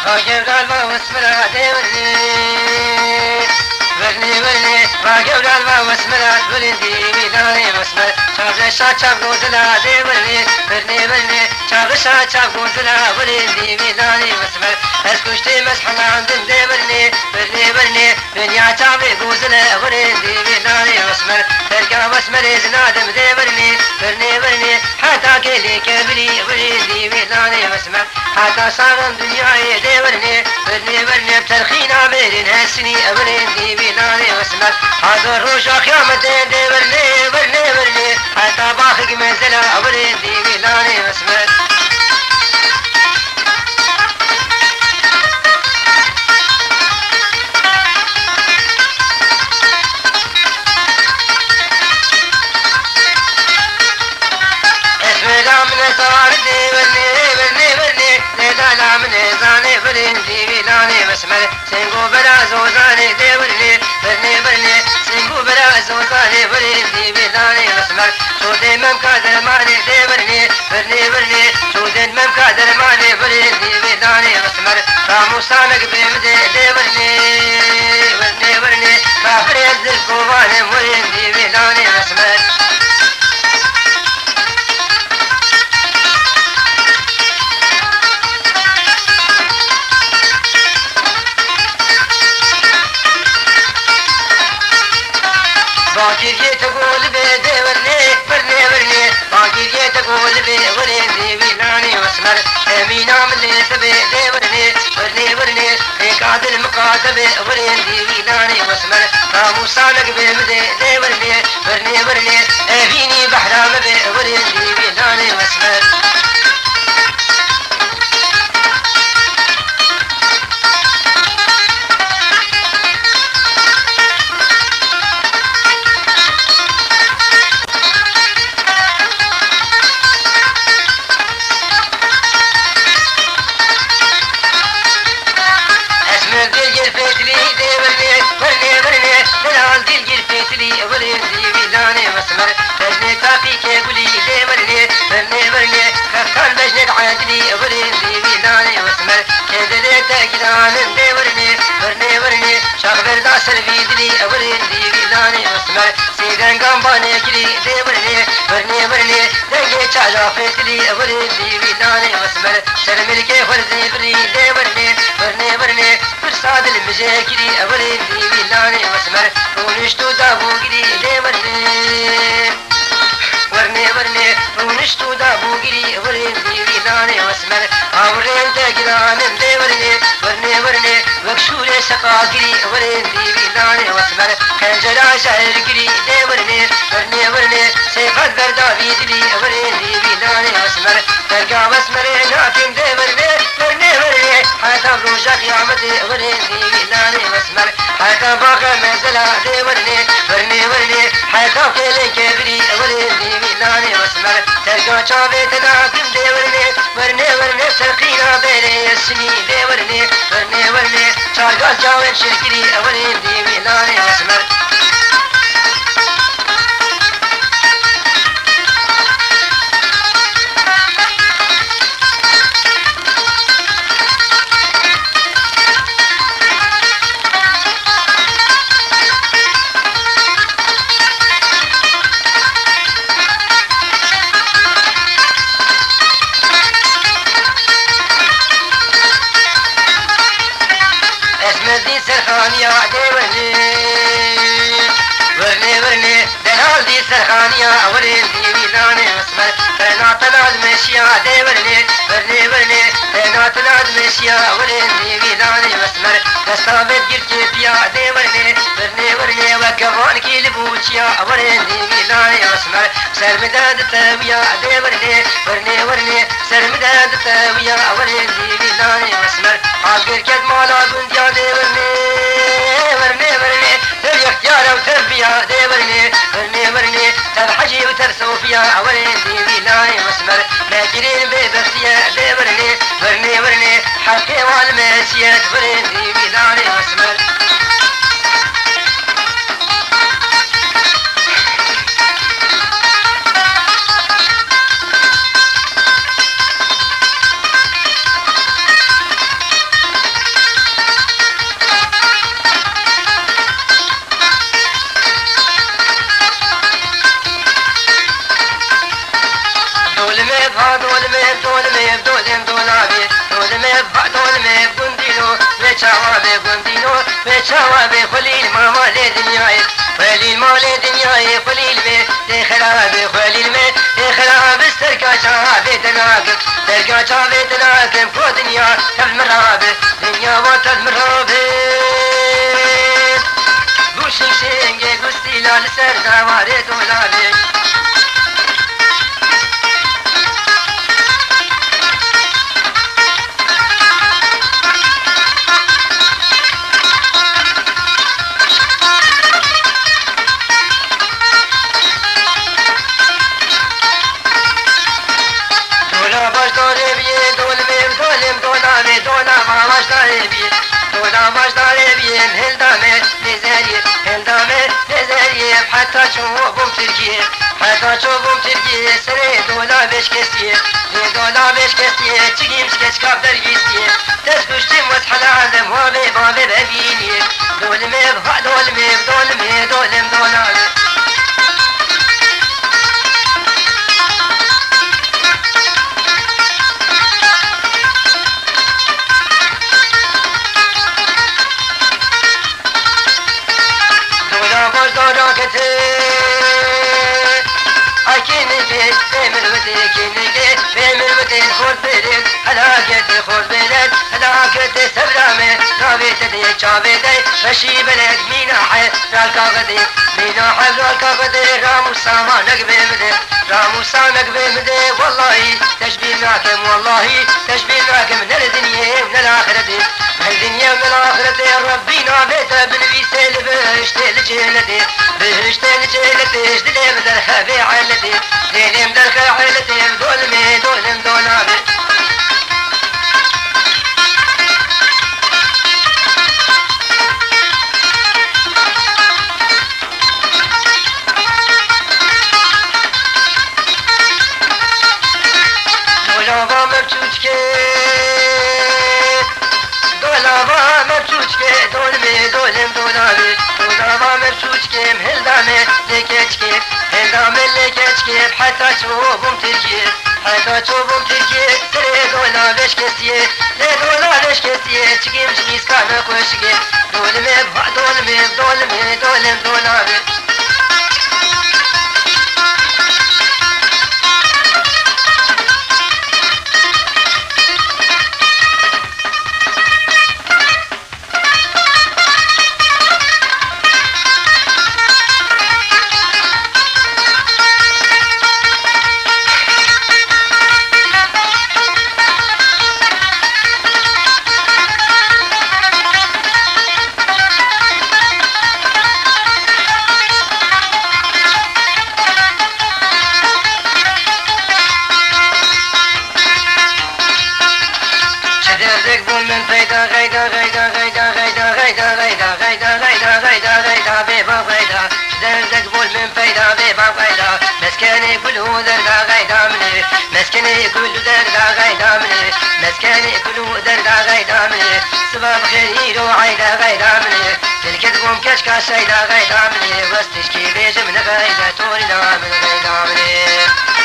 باقي ما واسمرا ديورني ورني ورني باقي ما واسمرا ورندي ميداني مسمر شاب شاب غوزلا ديورني ورني ورني شاب غوزلا ورندي ميداني مسمر اسكشتي مسحنا عندن ديورني ورني ورني دنيا شاب غوزلا ورندي ميداني مسمر تركا مسمر زنادم ديورني ورني ورني حتى كلي كبري ورندي ميداني مسمر حتى صار دنيا ديورني ورني ورني بترخينا بيرن هالسني ورندي ميداني مسمر هذا الروش قيامة ديورني ورني ورني حتى باخق منزلة ورندي ميداني مسمر سنگو برا زوزاني ديورني برني برني سنگو برا زوزاني برني بيداني مسمر شودين مم كادر ماني ديورني برني برني شودين مم كادر ماني برني بيداني مسمر راموسانك بيمدي ديورني برني برني كافر يزل كوباني برني بيداني مسمر باقي تقول بيدي ورني ورني ورني باقي تقول بيدي ورني بيداني مسمر امينا من اللي تبيدي ورني ورني ورني قاد المقاتب ورني بيداني مسمر راموسانك بيمدي ورني ورني ورني فيني بحرام ورني بيداني مسمر عادلي ورني بيداني واسمر كدلي تاجدان ورني ورني ورني شغبر داسر بيدلي ورني بيداني واسمر سيدان قنباني جري ورني ورني ورني دنجي تشاجا فتلي ورني بيداني واسمر شرملكي فرزي بري ورني ورني ورني فرساد المجاكري ورني بيداني واسمر ونشتو دابو جري ورني ورني ورني ونشتو دابو جري ورني بيداني واسمر اورين تاجدان ورني ورني ورني وكشولي سقاكري ورني بيداني واسمر كنجرا شاعر جري ورني ورني ورني سيفات بردا بيدلي ورني بيداني واسمر ترقى واسمر ناكم ورني ورني ورني حتى بروجا قيامة ورني بيداني واسمر حتى باقى منزلة ورني ورني ورني حتى كيلي كبري ورني بيداني واسمر ترقى شابت ناكم ورني ورني ورني سرقينا بيني السني ورني ورني ورني شارقال جاوين شركري ورني بيداني واسمر اسمدي سرخانيا ورني ورني ورني دلال دي سرخانيا ورني بيداني مسمر تنا تنا المشيا ورني ورني ورني تنا تنا المشيا ورني بيداني مسمر دستامت جرتي بيا ورني ورني ورني وكمان كي لبوچيا ورني بيداني مسمر سرمداد تبيا ورني ورني ورني سرمداد تبيا ورني بيداني مسمر عالقر كد مالا بنديا ورني ورني ورني تبي اختيار وتربية ورني ورني ورني تبحجي وترسوفيا ورني بيداني مسمر لاجرين ببختيا ورني ورني ورني حقي والمسيات ورني بيداني مسمر بچاوا بگندینو بچاوا به خلیل ماما لی دنیای خلیل مال دنیای خلیل به خراب خلیل به خراب استرکا چاوی دناکم درکا چاوی دناکم کو دنیا تب مراب دنیا و تب مراب گوشی شنگه گستی لال سر دواره دولابه حتى شوفهم تركيه حتى شوفهم تركيه سري دولا بيش كسيه دولا بيش كسيه تجيم سكت كابدر يسيه تسكشتم واسحل عندم وابي بابي بابيني دولمي دولمي دولمي دولم دولامي هلاكت سبرامي رابط دي شابي دي فشي بلد مينا حي رالكا غدي مينا حي رالكا غدي راموسا ما نقبي مدي راموسا نقبي مدي والله تشبيه معكم والله تشبيه معكم من الدنيا ومن الآخرة من الدنيا ومن الآخرة ربينا بيتا بالبيسة بهشت الجلدي بهشت الجلدي دلي مدرخة بعلتي دلي مدرخة علتي دولمي دولم دولامي دولم دولابي دولابا مرشوشكي مهلدامي لكيشكي هلدامي لكيشكي حتى شوفهم تركي حتى شوفهم تركي سري دولابيش كسيه لي دولابيش كسيه تشكي مشكيس كانا كوشكي دولمي دولمي دولمي دولم دولابي مسكني كله دردا غيدا مني مسكني كله دردا غيدا مني مسكني كله دردا غيدا مني سبب خير وعيدا غيدا مني الكذبهم كشكا شيدا غيدا مني واستشكي بيج من غيدا تورنا من غيدا مني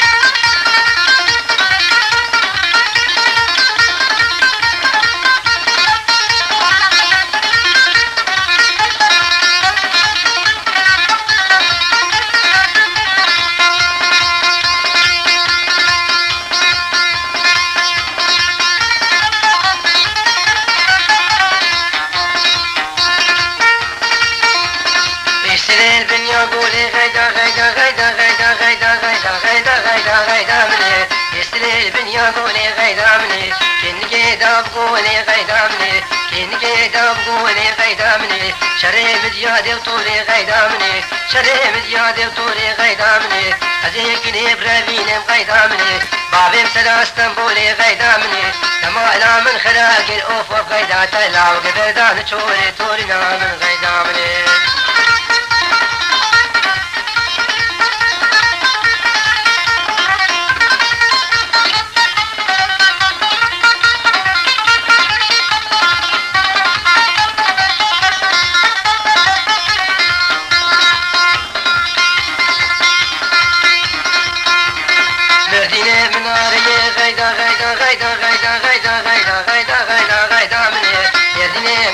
البنيا قولي غيدا مني كنكي داب قولي غيدا مني كنكي داب قولي غيدا مني شري مديادي وطولي غيدا مني شري مديادي وطولي غيدا مني أزيكني برابيني غيدا مني بابي مسلا اسطنبولي غيدا مني لما إلا من خلاك الأوف غيدا تلا وقبردان تشوري تورنا من غيدا مني غيدا مني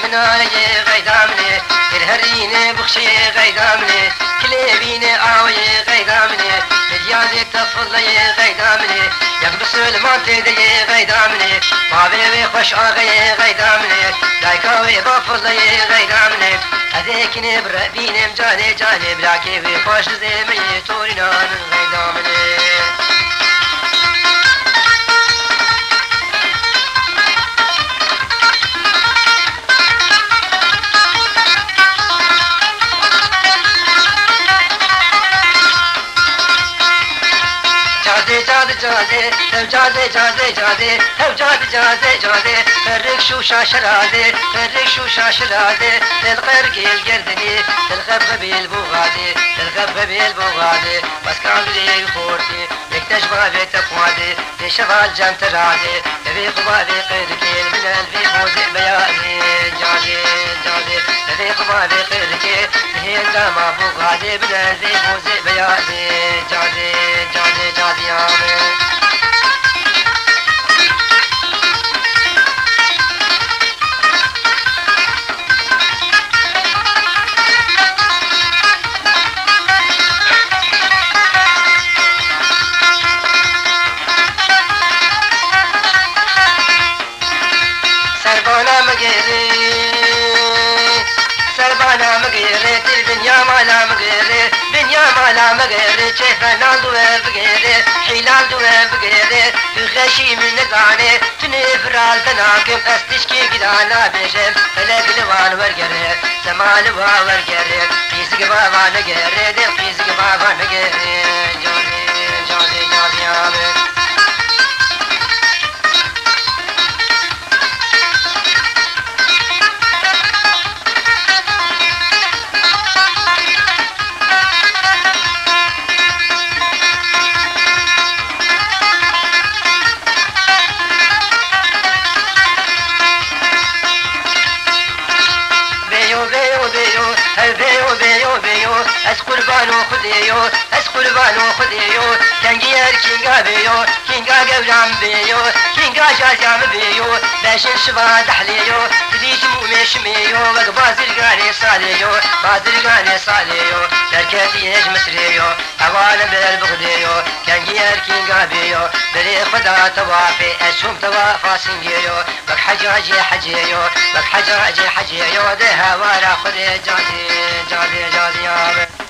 هرینه بخشی غیدامنه کلیبینه آوی غیدامنه مدیازی تفضلی غیدامنه یک بسلمان تیدی غیدامنه مابی خوش آغی غیدامنه دایکاوی با فضلی غیدامنه ادیکنه بربینم جانه جانه براکی وی خوش زیمی تورینان غیدامنه جاده فرق شو شاشراده فرق شو شاشراده تلقر قيل قردني تلقب قبيل بوغادي تلقب قبيل بوغادي بس كان لي خورتي يكتش بابي تقوادي في شغال جنت رادي تبي قبابي قيل من الفي بوزي بياني جادي جادي تبي قبابي قيل هين دما بوغادي من الفي بوزي بياني جادي جادي جادي آمين سربانا مغيري الدنيا مالا مغيري دنيا مالا مغيري كيف نالدو بغيري حيلال دو بغيري تخشي من نزاني تنفرال تناكم استشكي قدانا بيشم فلك لوان ورقري زمان ورقري قيسك بابا نغيري دي قيسك بابا نغيري جازي جازي جازي آمين اس قربانو خديو اس قربانو خديو تنگير كينغا بيو كينغا قولام بيو كينغا جاجام بيو باشن شبا دحليو تديش موميش ميو وق بازرقاني صاليو بازرقاني صاليو تركتي ايش مسريو اوان بالبغديو تنگير كينغا بيو بري خدا توافي اشوم توافا سنجيو وق حجاجي حجيو وق حجاجي حجيو ده وارا خدي جازي جازي جازي آمين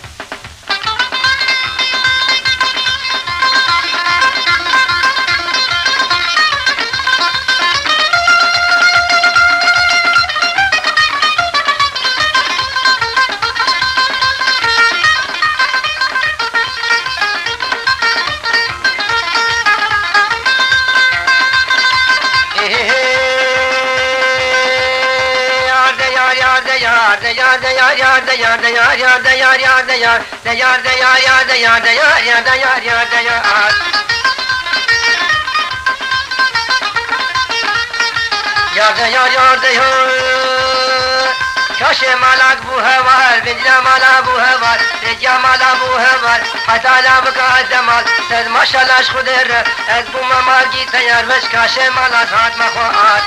كاشي مالك بو هوار بنجا مالا بو هوار رجا مالا بو هوار حتى لا بقى الزمان سد ما شاء الله خدر از بو ممال جي تيار بس كاشي مالا سات مخوات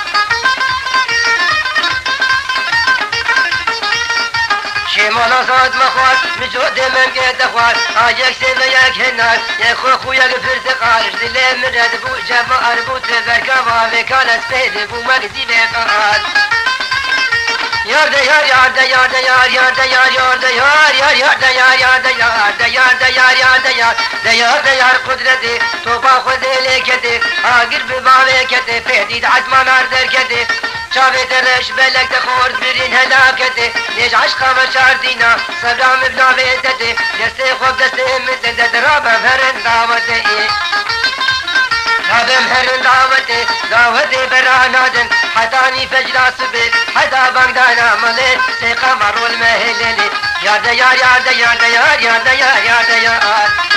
شمالا سات مخوات مجود من قد اخوات آيك سيبا يك هنات يخو خو يك فرتقال جدلي مرد بو جفا اربوت بركا وافي كانت سبيد بو مقزي بقال يار دا يار يار دا يار دا يار يار دا يار يار دا يار يار يار دا يار يار دا يار دا يار دا يار يار دا يار دا يار دا يار قدرتي توبا خذ ليكتي اقر ببابي كتي بيدي عزما مردر كتي شافت الرش بلك تخور برين هلاكتي ليش عشقا وشاردينا صبرام بنا بيتتي دستي خوب دستي من درابة فرن دعوتي رابم هرن دعوتي برانادن حتاني فجلا سبت حتى بانقانا ملي سيقا مرو المهللي يا ديار يا ديار ديار يا ديار يا ديار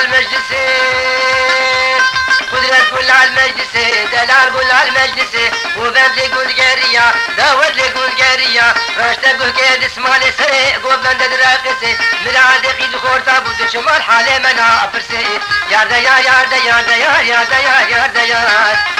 المجلس قدرت قول المجلس دلال قول المجلس وبند قول جارية داود قول جارية راشد قول كيد اسمالي سري قول بند دراقسي مراد قيد خورتا بود شمال حالي منا أفرسي ياردا يا ياردا ياردا يا ياردا يا ياردا يا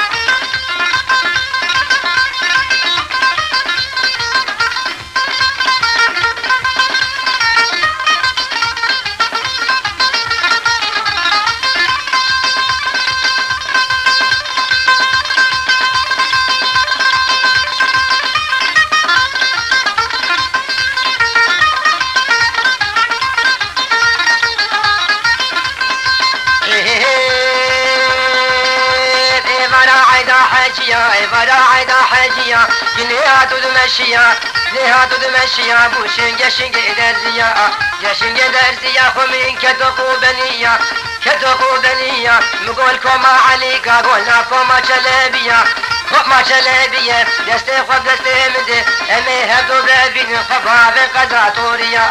ولا عيدا حاجية جنيها تدمشيا جنيها تدمشيا بوشنجا شنجا درزيا يا شنجا درزيا خمين كتوقو بنية كتوقو بنية مقول كوما عليكا قولنا كوما شلابيا كوما شلابيا دستي خوب دستي مدي امي هبدو برابين خبا بقزاتوريا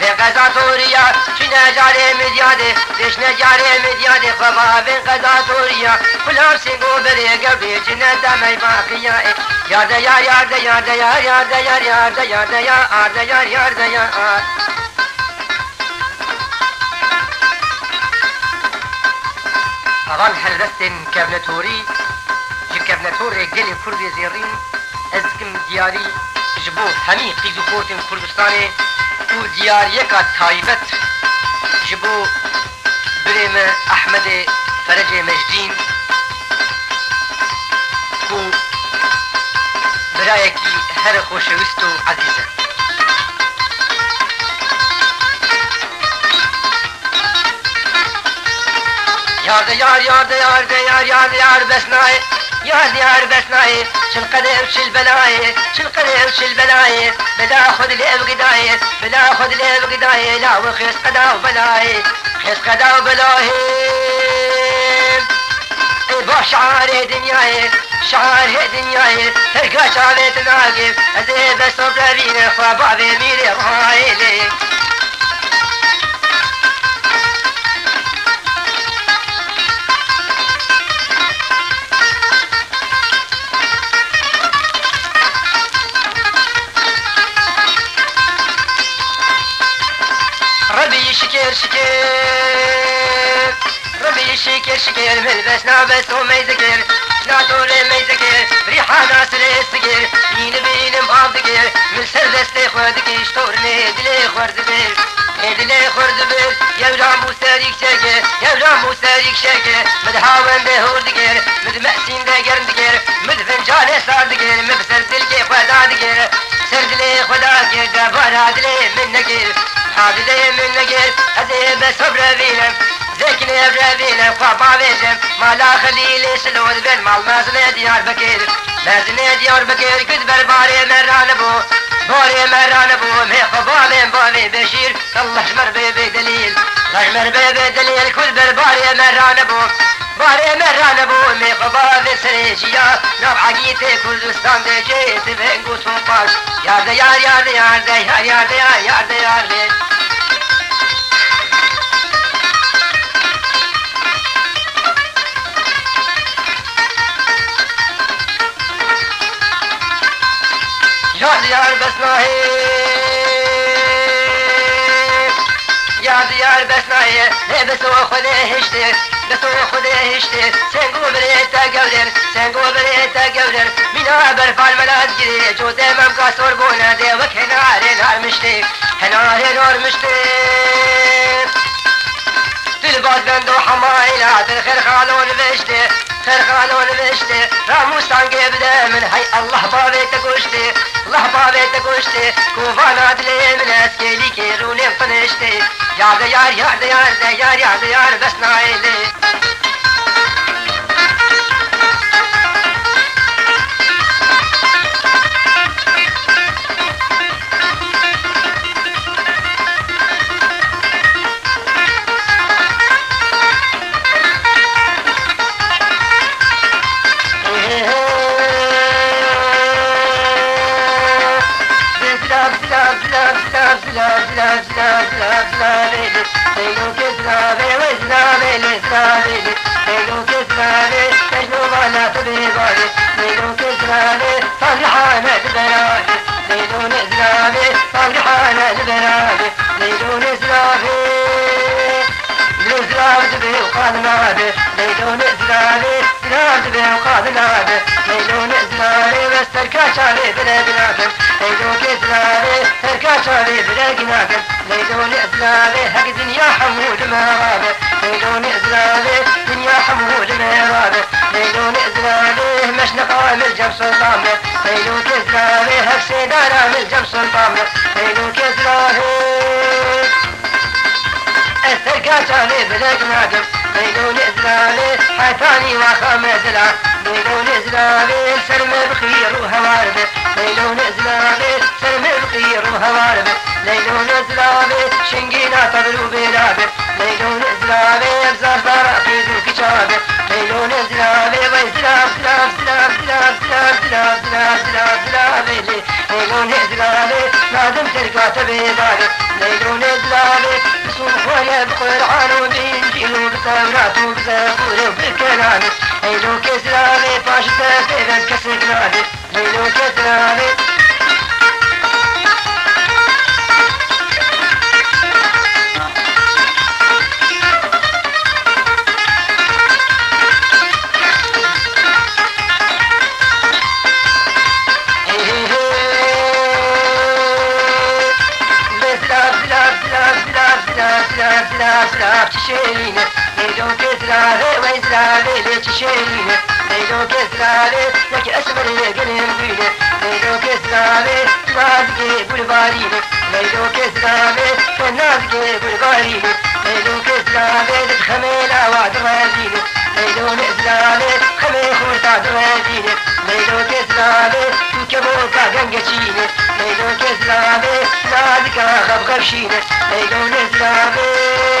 بقزاتوريا شنا جاري مديادي دشنا جاري مديادي خبا بقزاتوريا كلام سيقو بري قبي جنا دمي باقيا ياردا يا ياردا ياردا يا ياردا يا ياردا ياردا يا ياردا يا ياردا يا أغان حلدستن كابنتوري كابنتوري قلي كردي زيرين أزكم دياري جبو همي قيدو كورتن كردستاني و ديار يكا تايبت جبو بريم أحمد فرج مجدين كو برايكي هر خوشوستو عزيزة ياردا يار ياردا ياردا يار يار يار بسناي يار يار بسناي شل قدر شل بلاي شل قدر شل بلاي بلا خذ لي بقداي بلا خذ لي بقداي لا وخيس قدا وبلاي خيس قدا وبلاي بشعار دنياي شعار دنياي تلقى شعبت ناقف أزيب الصبر بين خباب ميري رايلي ربي شكر شكر ربي شكر شكر ملبس نابس وميزكر ناتوري ميزكر ريحة ناصر السكر بين بين مقابدكر من سردستي خوردكر شطورني دلي خوردبر دلي خوردبر يبرا موساريك شكر يبرا موساريك شكر مدهاون بهوردكر مدمأسين دقرندكر مدفنجان ساردكر مبسر دلكي خدادكر سردلي خدادكر دبارا دلي من نكر حادثة من نجيل أذيب صبر فينا ذكني برافينا قابا بيجم ما لا خليلي سلود بين مال مازني ديار بكير مازني ديار بكير كدبر باري مران بو باري مران بو مي قبا بين بابي بشير الله شمر بيبي دليل لشمر بيبي دليل كدبر باري مران بو باري مران بو مي قبا بسريشيا نوع عقيتي كردستان دي جيت بينقو سوباش ياردا يار ياردا ياردا يار ياردا يار ياردا ياردا يار يار بسناهي يار يار بسناهي بسو خده هشته بسو خده هشته سنگو بريتا قولر سنگو بريتا قولر منا برفال ملاد جري جو دمم قاسور بونا دي وك هنار نار مشتي هنار نار مشتي تلباس بندو حمايلات الخير خالون بشتي خير خالون بشتي راموستان قبدا من هاي الله بابي تكوشتي الله بابي تكوشتي كوفانات لي من اسكيلي كيروني فنشتي يار يار يار يار يار يار يار بس نايلي زلا زلا زلا زلا زلا زلا نادي ليلون زلالي زلال بي وقاد نادي ليلون زلالي بس تركا شالي بلا جناكم ليلون زلالي تركا شالي بلا جناكم ليلون زلالي حق دنيا حمود ما غاب ليلون زلالي دنيا حمود ما غاب ليلون زلالي مشنق عامل جب سلطان ليلون زلالي حق سيدار عامل جب سلطان ليلون زلالي التركاتاني بلق ناقم ليلون إزلالي حيتاني وخام زلا ليلون إزلالي سلم بخير وهوارب ليلون إزلالي سلم بخير وهوارب ليلون إزلالي شنقينا طبل وبلاب ليلون إزلالي أبزار بارا في ذو كشاب ليلون إزلالي ويزلاب زلاب زلاب زلاب زلاب زلاب زلاب زلاب زلاب ليلون إزلالي نادم تركات بيدار ليلون إزلالي ويا بقرعان وبإنجيل وبتوراة وبزبور وبالكلام ليلو كسراني فاش تفيدا كسراني ليلو كسراني زلاب تشيلينا ليلو كزراري ويزراري لي تشيلينا ليلو كزراري لك أسمر يقلم بينا ليلو كزراري نازقي بلبارينا ليلو كزراري نازقي بلبارينا ليلو كزراري لتخمينا وعد رازينا ليلو نزراري خمي خورتا درازينا ليلو كزراري كبوكا قنقشينا ليلو كزراري نازقا خبخبشينا ليلو نزراري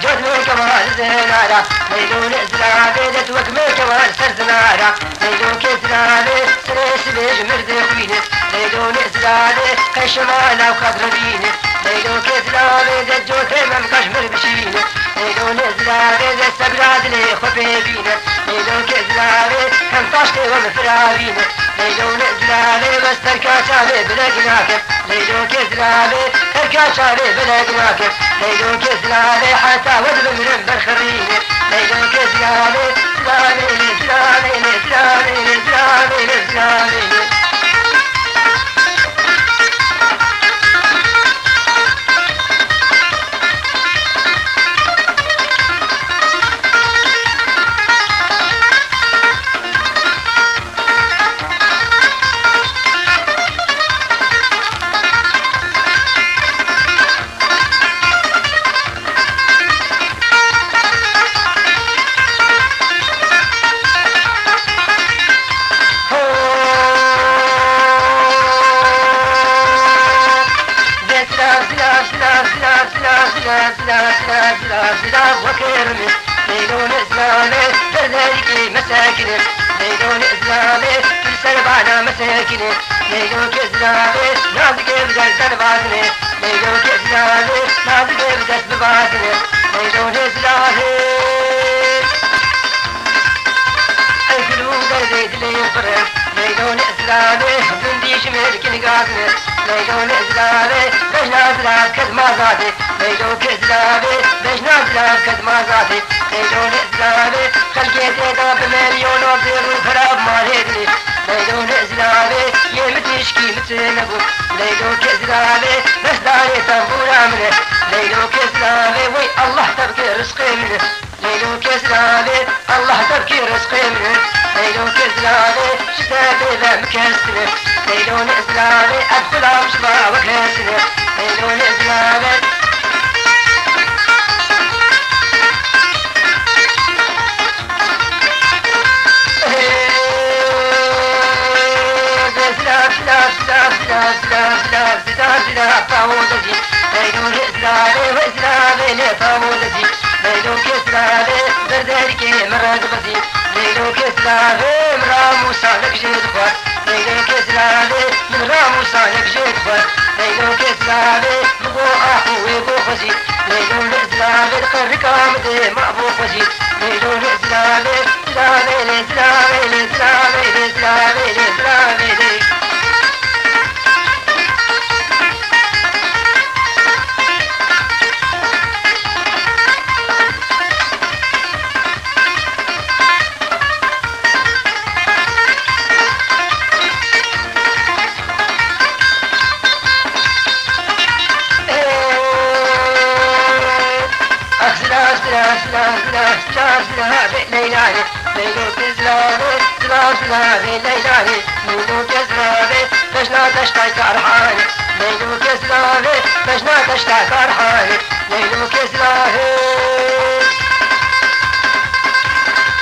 جدول كمال زنارة ليلون زلابي دتوك من كمال سرزنارة ليلون كزلابي سريس بيج مرد خوينة ليلون زلابي كشمالا وقدر بينة ليلون كزلابي دجوت من كشمر بشينة ليلون زلابي دستبراد لي خبي بينة ليلون كزلابي كم طاشتي ومفرابينة ليلون زلابي بس تركا شابي بلا جناكب ليلون كزلابي تركا شابي بلا جناكب ليلون كزلابي حتى ودب من برخرينة ليلون كزلابي زلابي زلابي زلابي زلابي زلابي زلاب وكرمي ليلون زلالي بذلك مساكنه ليلون زلالي كل سربعنا مساكنه ليلون زلالي نازك بدل سربعنا ليلون زلالي نازك بدل ببعثنا ليلون زلالي الكلو قرديد لي فرم ليلون زلالي بنديش ملك نقاطنا ليلون زلالي بجنا زلاب كذما ذاتي ليلون زلالي بجنا زلاب كذما ذاتي ليلون زلالي خلقيت ايدا بمليون وبدير وفراب ماليدني ليلون زلالي يمتشكي متنبو ليلون زلالي بس داري تنبورا منه ليلون زلالي وي الله تبكي رزقي منه ليلون زلالي الله تبكي رزقي منه ليلون زلالي شتابي ذا مكسنه ليلون زلالي ادخل امشبا وكسنه ليلون زلالي زلاب طاولتي ليلون زلالي وزلالي لي طاولتي ليلون زلالي برداركي مرقبتي ليلون زلالي مرا موسى لك جيد خوار ليلون زلالي مرا موسى لك جيد خوار ليلون زلالي بغو اخو ويبو خزي ليلون زلالي القرق عمدي ما ابو خزي ليلون زلالي زلالي زلالي زلالي زلالي زلالي ليلو كزلابي زلاب زلابي ليلاني ليلو كزلابي بشنا تشتاي كارحاني ليلو كزلابي بشنا تشتاي كارحاني ليلو كزلابي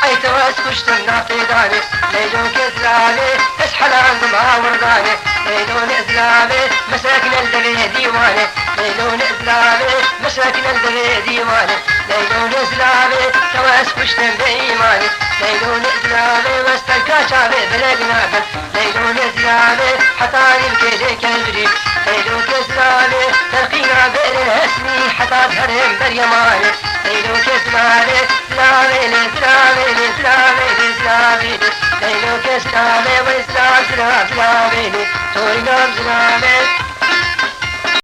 اي تواس كشتم نافداني ليلو كزلابي اسحل عند ما ورداني ليلو نزلابي مساكن الدنيا ديواني ليلو نزلابي مساكن الدنيا ديواني ليلو نزلابي تواس كشتم بإيماني ليلو نزلابي واستلقى شعبي بلقنا بل ليلو نزلابي حطاني الكيلي كالبري ليلو كزلابي تلقينا بئر اسمي حتى تهرم بريماني ليلو كزلابي سلامي سلامي سلامي سلامي ليلو كزلابي وإسلام سلام سلامي توري نام سلامي